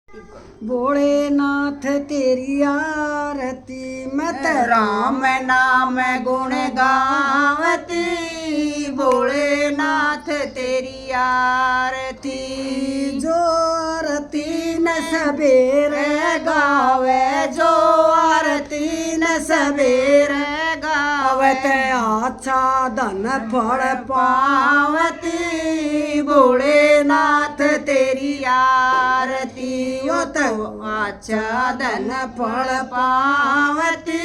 भोलेनाथ तेरी आरती मैं राम नाम गुण गावती, भोलेनाथ तेरी आरती। जो आरती न सबेरे गावे, जो आरती न सबेरे गावत, अच्छा धन फल पावती, भोलेनाथ तेरी आरती। वो तो अच्छा धन फल पावती,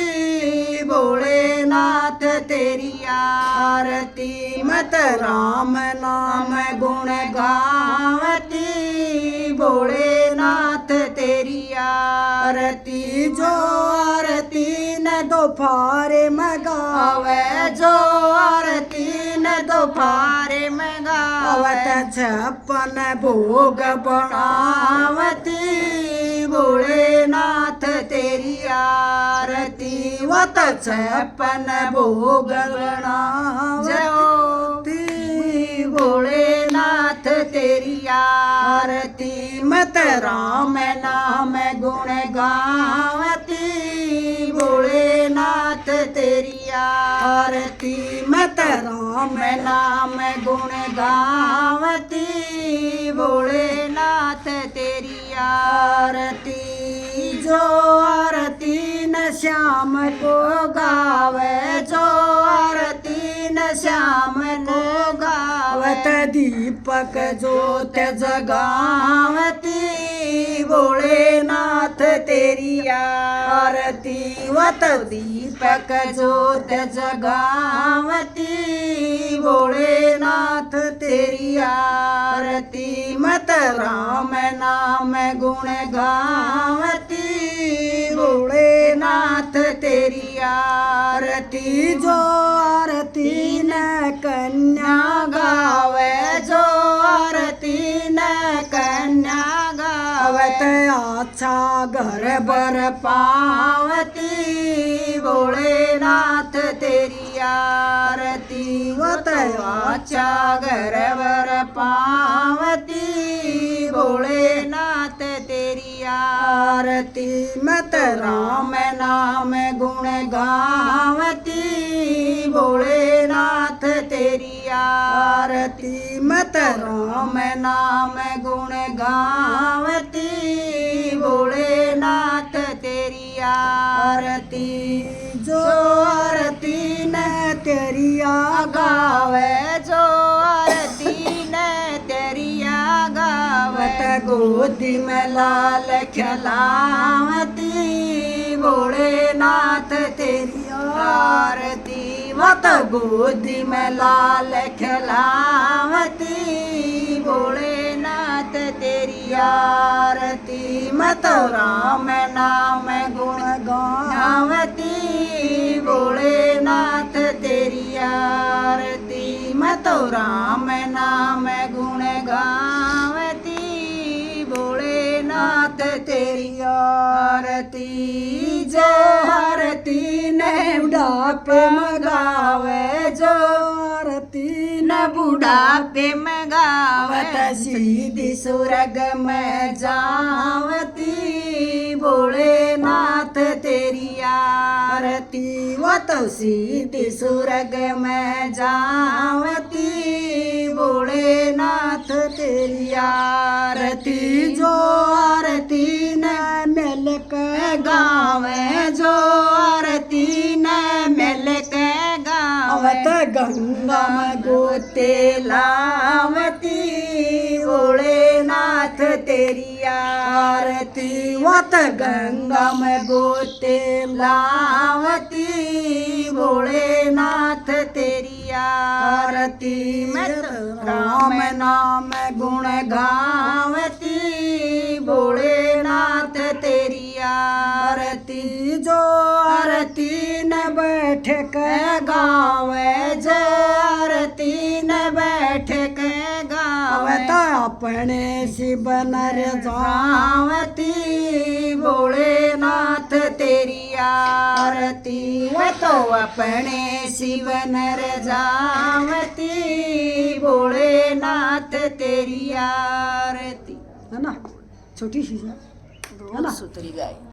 भोलेनाथ तेरी आरती। मत राम नाम गुण गावती, भोलेनाथ तेरी आरती। जो आरती न दोपहरे मगावे, जो आरती न दोपहरे में गावत, छप्पन भोग बनावती, भोलेनाथ तेरी आरती। वो तो छप्पन भोग बनावती, भोलेनाथ तेरी आरती। मत राम नाम गुण गावती, भोलेनाथ तेरी आरती। मत राम नाम गुण गावती, भोलेनाथ तेरी आरती। जो आरती न श्याम को गावे, जो आरती न श्याम को गावत, दीपक ज्योत जगावती, भोलेनाथ तेरी आरती। वत दीपक ज्योत जगावती, भोलेनाथ तेरी आरती। मत राम नाम गुण गावती, भोलेनाथ तेरी आरती। जो आरती न कन्या गावे, जो आरती न कन्या गावत, अच्छा घर बर पावती, भोलेनाथ तेरी आरती। वो तो अच्छा घर बर पावती, भोलेनाथ तेरी आरती। मत राम नाम गुण गावती, भोलेनाथ तेरी आरती। मत राम नाम गुण गावती, भोलेनाथ तेरी आरती। जो आरती न तेरी गावे, जो आरती न तेरी गावत, गोदी में लाल खिलावती, भोलेनाथ तेरी आरती। मत गोदी में लाल खिलावती, भोलेनाथ तेरी आरती। मत राम नाम गुण गावती, भोलेनाथ तेरी आरती। मत राम नाम गुण गावती, भोलेनाथ तेरी आरती। जो आरती ने बुढ़ापे मगावे, जो आरती न बुढ़ापे में गावत, सीधी स्वर्ग में जावती, भोलेनाथ तेरी आरती। वो तो सीधी स्वर्ग में जावती, भोलेनाथ तेरी आरती। जो आरती न मिल के गावे, जो आरती न मिल के गावत, गंगा में गोते लावती, भोलेनाथ तेरी आरती। वत गंगा में गोते लावती, भोलेनाथ तेरी आरती। मत राम नाम गुण गावती, भोलेनाथ तेरी आरती। जो आरती न बैठ के गावे, जो आरती न बैठ के गावत, अपने शिव नर जावती, भोलेनाथ तेरी आरती। वो तो अपने शिव नर जावती, भोलेनाथ तेरी आरती। है ना, छोटी सी है। है ना? दूध सुतरी गाय